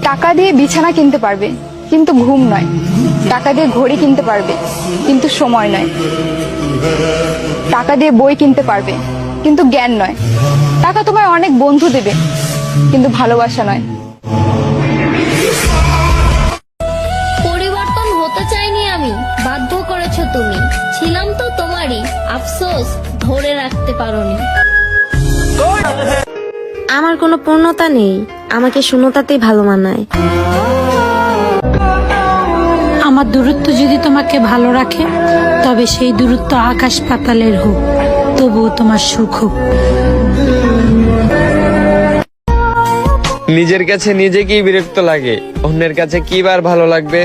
টাকা দিয়ে বিছানা কিনতে পারবে কিন্তু ঘুম নয়, টাকা দিয়ে ঘড়ি কিনতে পারবে কিন্তু সময় নয়, টাকা দিয়ে বই কিনতে পারবে কিন্তু জ্ঞান নয়, টাকা তোমায় অনেক বন্ধু দেবে কিন্তু ভালোবাসা নয়। পরিবর্তন হতে চাইনি আমি, বাধ্য করেছো তুমি। ছিলাম তো তোমারই, আফসোস ধরে রাখতে পারোনি। আমার কোনো পূর্ণতা নেই, আমাকে শূন্যতাতেই ভালো মানায়। আমার দূরত্ব যদি তোমাকে ভালো রাখে, তবে সেই দূরত্ব আকাশ পাতালের হোক, তবুও তোমার সুখ হোক। নিজের কাছে নিজেকেই বিরক্ত লাগে, অন্যের কাছে কি বার ভালো লাগবে।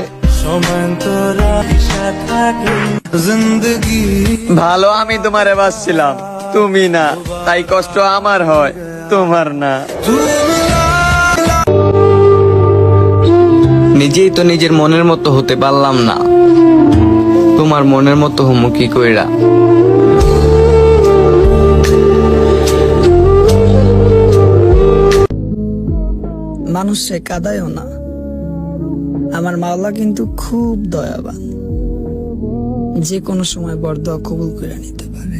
ভালো আমি তোমারে বাসছিলাম, তুমি না, তাই কষ্ট আমার হয়, তোমার না। নিজেই তো নিজের মনের মতো হতে পারলাম না, তোমার মনের মতো হমু কি কইরা। মানুষে কাঁদায়ও না, আমার মাওলা কিন্তু খুব দয়াবান, যে কোনো সময় বরদোয়া কবুল করে নিতে পারে।